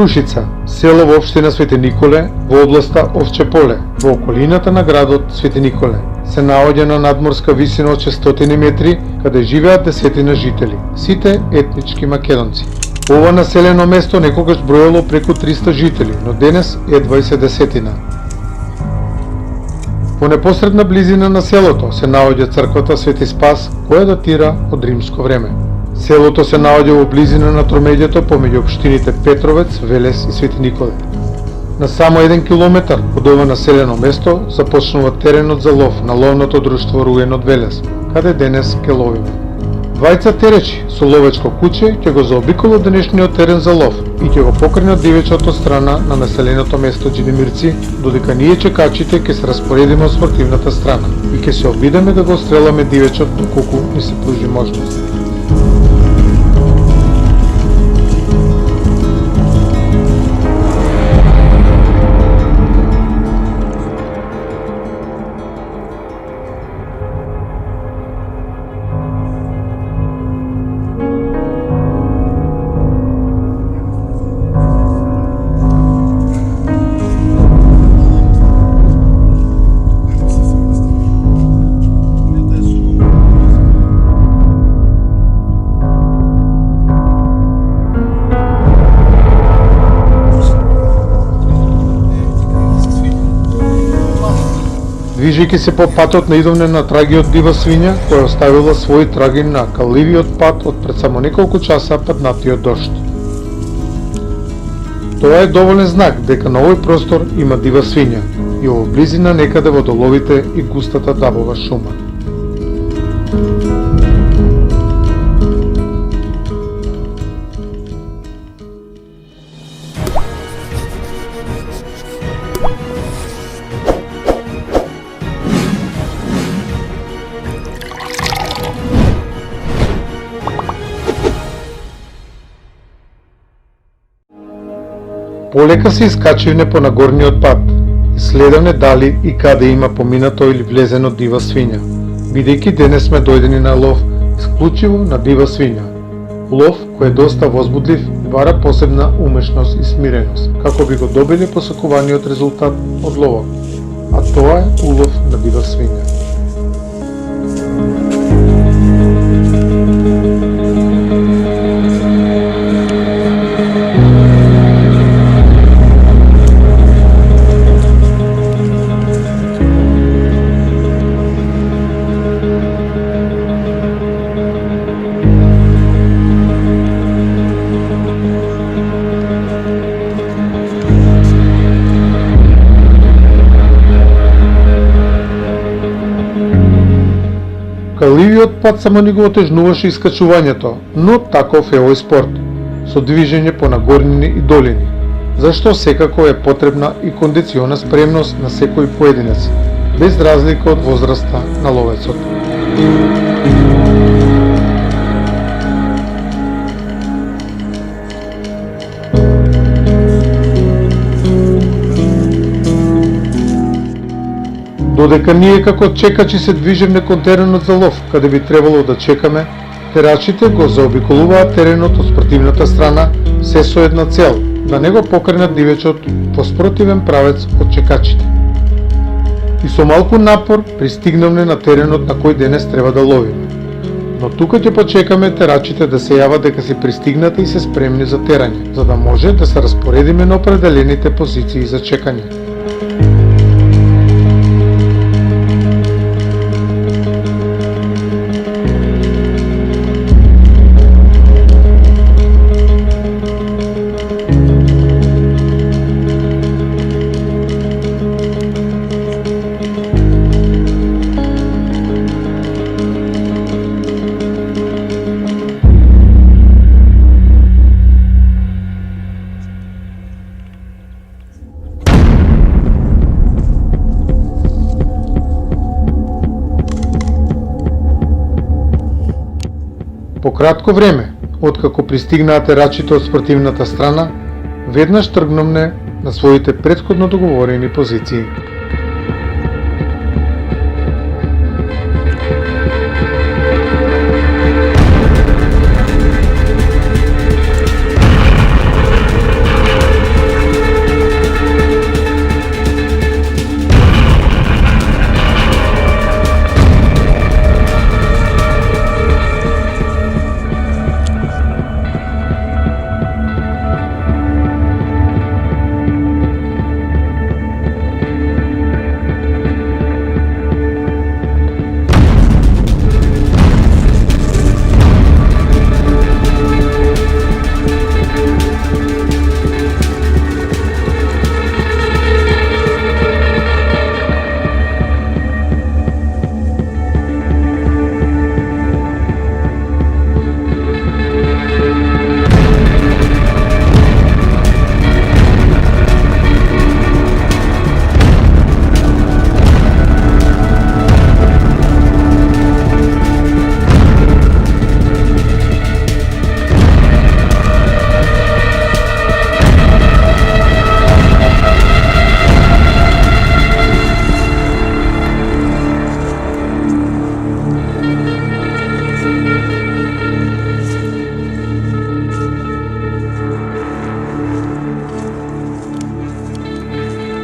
Крушица, село во општина Свети Николе, во областа Овче поле, во околината на градот Свети Николе. Се наоѓа на надморска висина од 600 метри, каде живеат десетина жители, сите етнички македонци. Ова населено место некогаш броело преку 300 жители, но денес едва и се десетина. Во непосредна близина на селото се наоѓа црквата Свети Спас, која датира од римско време. Селото се наоѓа во близина на тромеѓето помеѓу општините Петровец, Велес и Свети Николе. На само 1 километар од ова населено место започнува теренот за лов на ловното друштво Руен од Велес, каде денес ке ловиме. Двајца теречи со ловечко куќе ќе го заобиколат денешниот терен за лов и ќе го покренат дивечот од страна на населеното место Джидимирци, додека ние чекачите ќе се распоредиме од спортивната страна и ќе се обидеме да го стреламе дивечот доколку ни се пружи можност. Движејќи се по патот наидовне на трагиот дива свиња, која оставила своји траги на каливиот пат од пред само неколку часа паднатиот дожд. Тоа е доволен знак дека на овој простор има дива свиња и во близина некаде во доловите и густата дабова шума. Полека се искачивне по нагорниот пат и следавне дали и каде има поминато или влезено дива свиња, бидејќи денес сме дојдени на лов исклучиво на дива свиња. Лов кој е доста возбудлив и бара посебна умешност и смиреност, како би го добиле посакуваниот резултат од ловот, а тоа е улов на дива свиња. Каливиот пат само ни го отежнуваше искачувањето, но таков е овој спорт, со движење по нагорнини и долини, зашто секако е потребна и кондициона спремност на секој поединец, без разлика од возраста на ловецот. Додека ние како чекачи се движевме кон теренот за лов, каде би требало да чекаме, терачите го заобиколуваат теренот од спортивната страна, се со една цел, да не го покренат дивечот во спротивен правец од чекачите. И со малку напор пристигнавме на теренот на кој денес треба да ловиме. Но тука ќе почекаме терачите да се јават дека се пристигнати и се спремни за терање, за да може да се распоредиме на определените позиции за чекање. По кратко време, откако пристигнаа терачите од спортивната страна, веднаш тргнавме на своите претходно договорени позиции.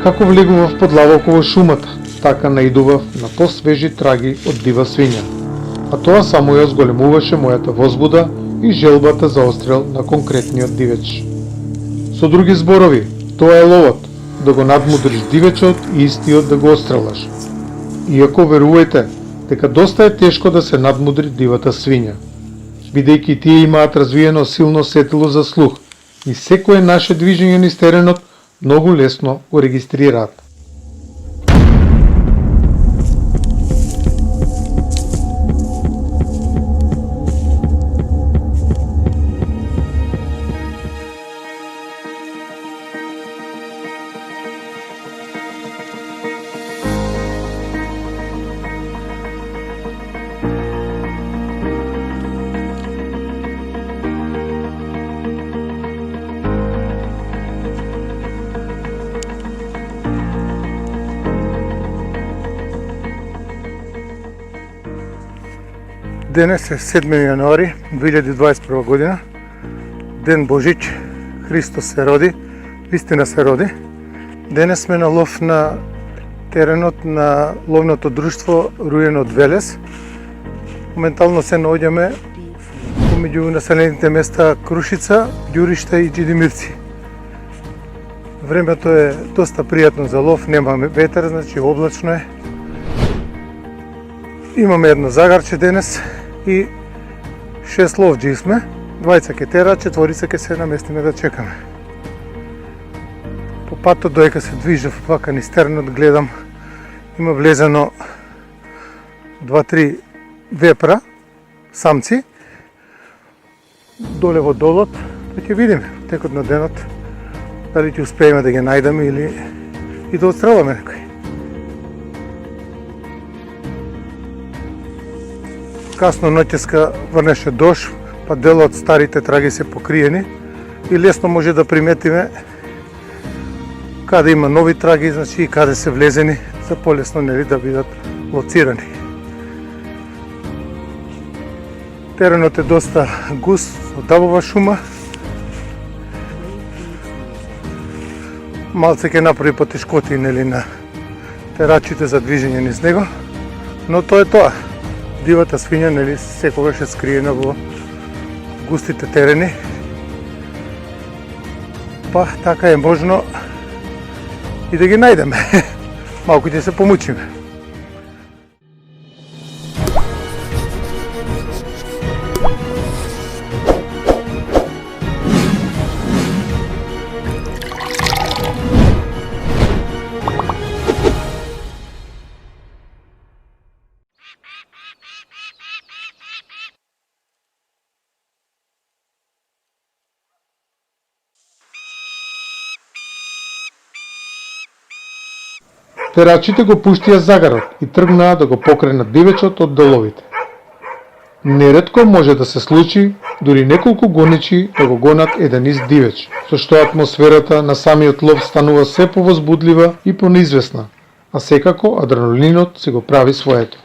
Како влегував под лавоко во шумата, така наидував на посвежи траги од дива свиња. А тоа само ја зголемуваше мојата возбуда и желбата за острел на конкретниот дивеч. Со други зборови, тоа е ловот, да го надмудриш дивечот и истиот да го острелаш. Иако верувајте, дека доста е тешко да се надмудри дивата свиња, бидејќи тие имаат развиено силно сетило за слух и секое наше движење низ теренот многу лесно го регистрираат. Денес е 7 јануари 2021 година, ден Божич, Христос се роди, вистина се роди. Денес сме на лов на теренот на ловното друштво Руен од Велес. Моментално се наоѓаме помеѓу населените места Крушица, Ѓуришта и Џидимирци. Времето е доста пријатно за лов, немаме ветер, значи облачно е. Имаме едно загарче денес и 6 ловџи сме, 2 ќе тера, 4 ќе се наместиме да чекаме. По патот доека се движев вака низ теренот, гледам има влезено 2-3 вепра, самци, доле во долот, да ќе видиме текот на денот дали ќе успееме да ги најдеме или и да отстреламе некој. Касно ноќеска врнеше дожд, па дел од старите траги се покриени и лесно може да приметиме каде има нови траги, значи и каде се влезени, за полесно нели да бидат лоцирани. Теренот е доста густ, од дабова шума. Малце ќе направи потешкоти нели на терачите за движење низ него, но тоа е тоа. Дивата свиња нели секогаш е скриена во густите терени. Па така е можно и да ги најдеме. Малку ќе се помучиме. Терачите го пуштија загарот и тргнаа да го покренат дивечот од деловите. Неретко може да се случи дури неколку гоничи да го гонат еден ист дивеч, со што атмосферата на самиот лов станува се повозбудлива и понеизвестна, а секако адреналинот си го прави своето.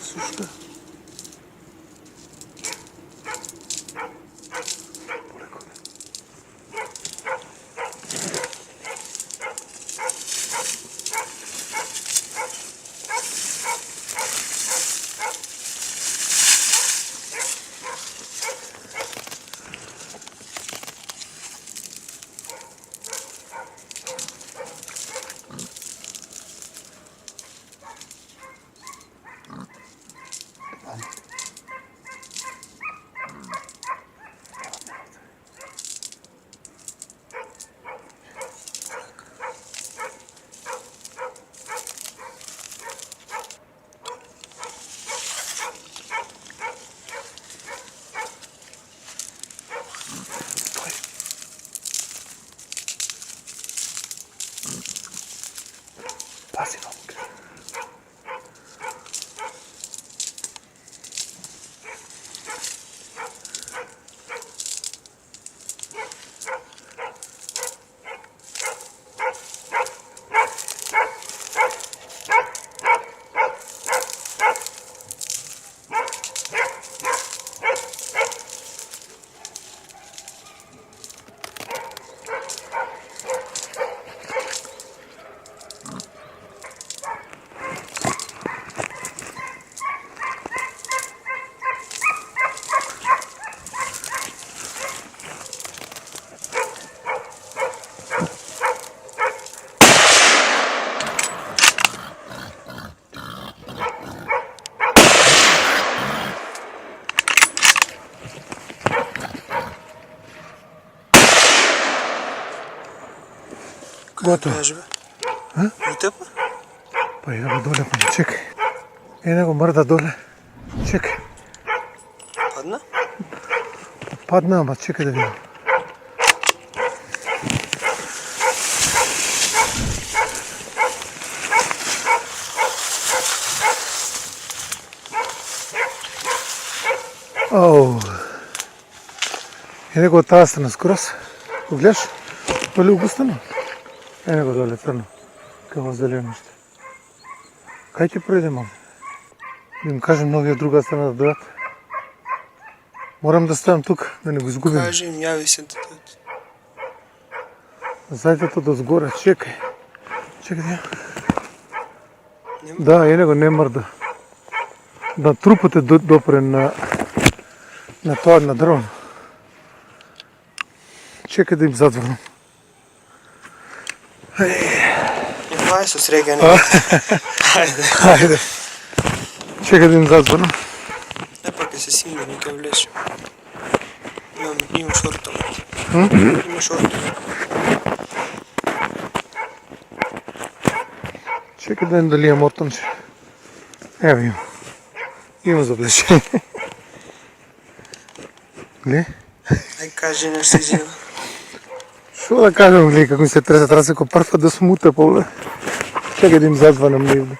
Сушка. Пази, мамка. Готово. Кажи, бе. А? И тепър? Па иде го доле, па чекай. Иде го мърда доле. Чекай. Падна? Падна, ама чекай да видим. Оу. Иде го от тази страна скорост. Го гледаш? Пали огустано. Иде го доле църно. Какво зелено ще. Кай ти пройдем, мам? Да им кажем новия друга страна да дойдат. Морам да ставам тук, да не го изгубим. Кажи им, яви се да дойдат. Зайдете до сгоре, чекай. Чекай. Нема? Да, иде го не мърда. да трупот е допрен на тоа на дрон. Чекай да им задврнам. Това е с регане. Хайде. Ајде. Чекай да им задврнам. Не пак е се симне, нека влезем. Имам шортове. Има шортове. Чекай да им дали имам ортанче. Ево имам. Имам за облечение. Гле? Ай кажи нещо изина. Шо да кажам, гле, како ми се треса, треба се прв да смута по. Чекай да им задванам невде.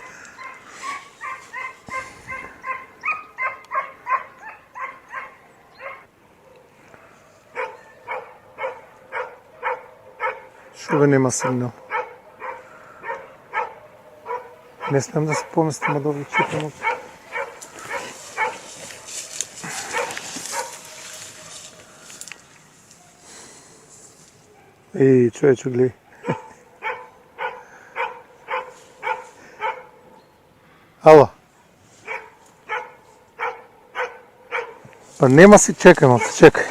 Шо бе нема сигнал? Не смем да се поместим од овој чекам. Еј, човече, гледај. Ало. Па нема си, чекай малце, чекай.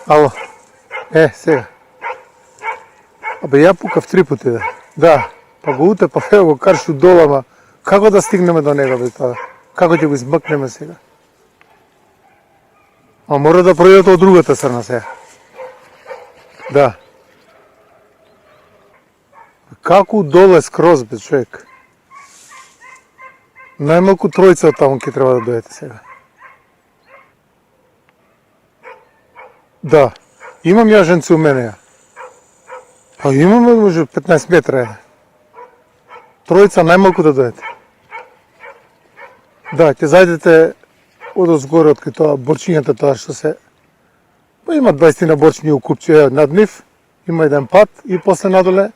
Ало. Сега. Абе, ја пукав 3 пути, да. Да. Па го утепав, ево го каршу долу, ама како да стигнеме до него, бе, тоа? Како ќе го измъкнеме сега? А мора да пројдете од другата страна сега. Да. Како доле скроз, бе, човек? Најмалку тројца од таму ќе треба да дојдете сега. Да. Имам ја женци у мене, ја. Па имаме може 15 метра, ја. Тројца најмалку да дојдете. Да, ќе зајдете одозгоре од кај тоа борчињата тоа што се. Па има 20 на борчиња у купче над нив, има еден пат и после надоле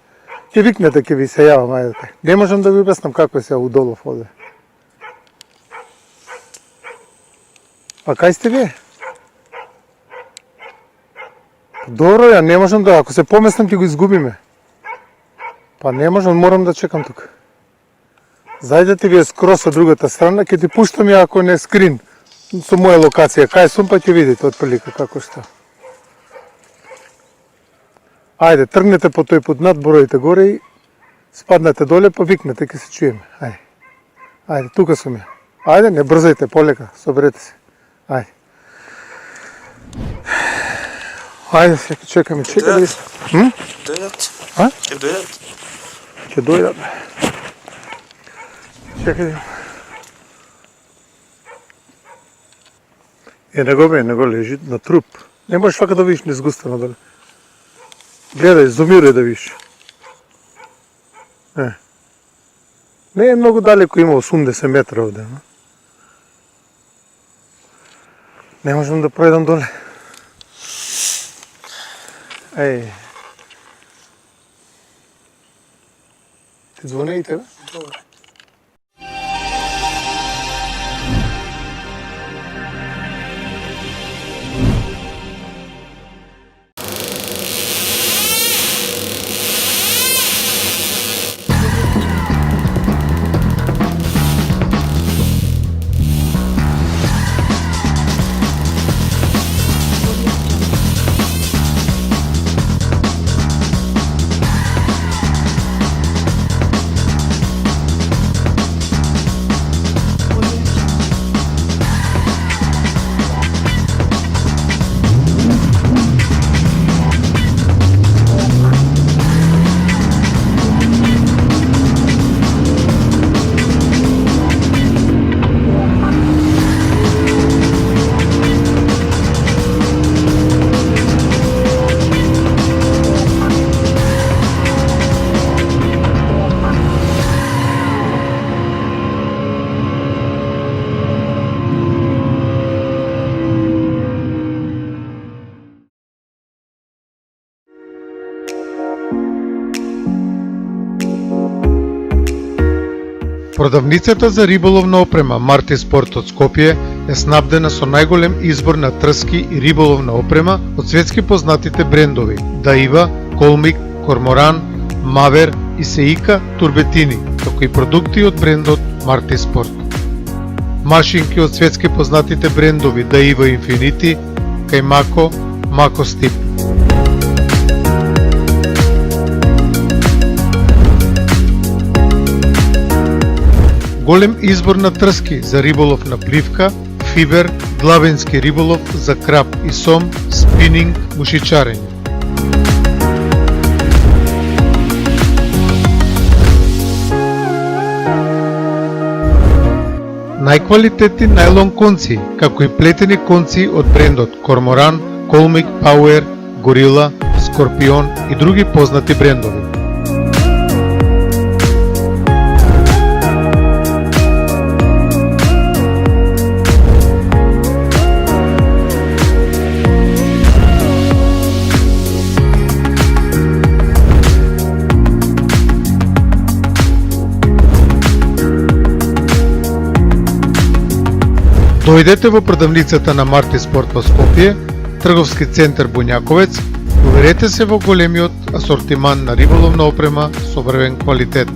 ќе викнете, ќе ви се јавам, ајде. Не можам да ви објаснам како е сега удолов овде. А кај сте вие? Добро, ја не можам да, ако се поместам ќе го изгубиме. Па не можам, морам да чекам тука. Зајдете вие скроз од другата страна, ќе ти пуштам ја ако не скрин со моја локација. Кај сум, па ќе видите отприлика како што. Ајде, тргнете по тој пут над, броите горе и спаднете доле, па викнете, ќе се чуеме. Ајде. Ајде, тука сум ја. Ајде, не брзајте, полека, соберете се. Ајде. Ајде, сега чекаме, чекаме. Дојдат. А? Ќе дојдат. Ќе дојдат. Чекај. Не го лежи на труп. Не можеш вака да видиш незгустено доле. Гледај, зумирај да видиш. Не е многу далеко, има 80 метра овде. Не можам да пројдам доле. Еј. Ти звони и тебе? Добре. Продавницата за риболовна опрема Марти Спорт од Скопје е снабдена со најголем избор на трски и риболовна опрема од светски познатите брендови Даива, Колмик, Корморан, Мавер и Сеика турбетини, како и продукти од брендот Марти Спорт. машинки од светски познатите брендови Daiwa Infinity, Kaimaco, Mako Stip. Голем избор на трски за риболов на пливка, фибер, главенски риболов за краб и сом, спининг, мушичарење. Најквалитетни најлон конци, како и плетени конци од брендот Cormoran, Colmic Power, Gorilla, Scorpion и други познати брендови. Дојдете во продавницата на Марти Спорт во Скопје, трговски центар Буњаковец, уверете се во големиот асортиман на риболовна опрема со врвен квалитет.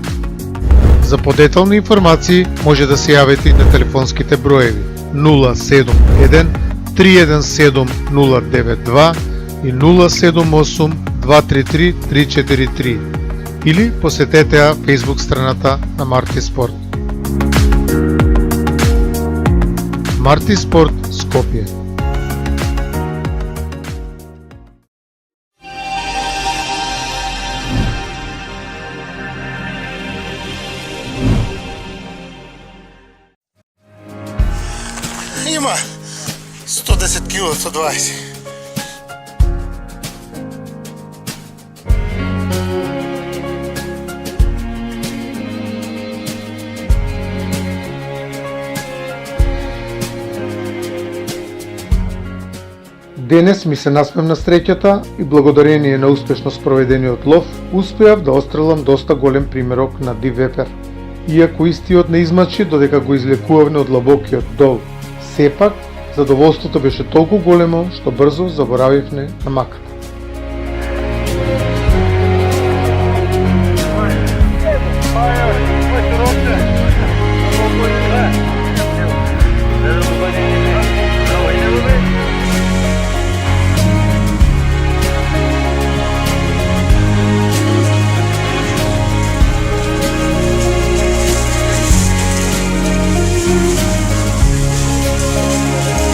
За подетални информации може да се јавите и на телефонските броеви 071 317 092 и 078 233 343 или посетете ја Facebook страната на Марти Спорт. Марти Спорт, Скопје. Има 110 кг, 120. Денес ми се насмем на среќата и благодарение на успешно спроведениот лов, успеав да острелам доста голем примерок на див вепер. Иако истиот не измачи додека го излекувавме од длабокиот дол, сепак задоволството беше толку големо што брзо заборавивме на маката.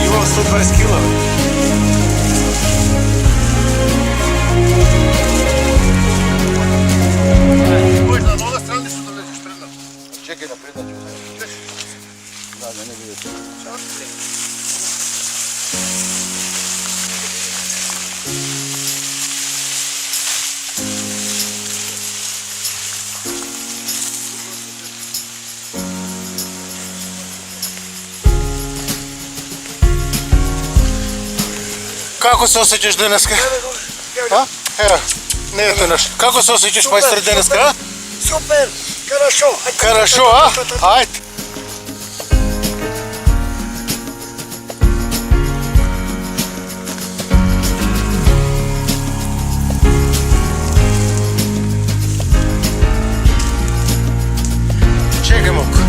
Има 120 кг. Можеш на друга страна да влезеш предна. Чекай напред да да не видите. Како се осеќаш денеска? А? Ево, не ето наш. Како се осеќаш мајстор денеска, а? Супер! Хорошо! Хорошо, а? Ајде. Чекај малку.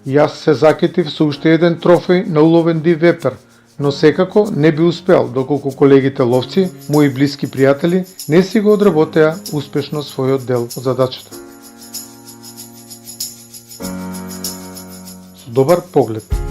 Јас се закетив со уште еден трофеј на уловен див вепер, но секако не би успел доколку колегите ловци, мои блиски пријатели, не си го одработеа успешно својот дел од задачата. Со добар поглед.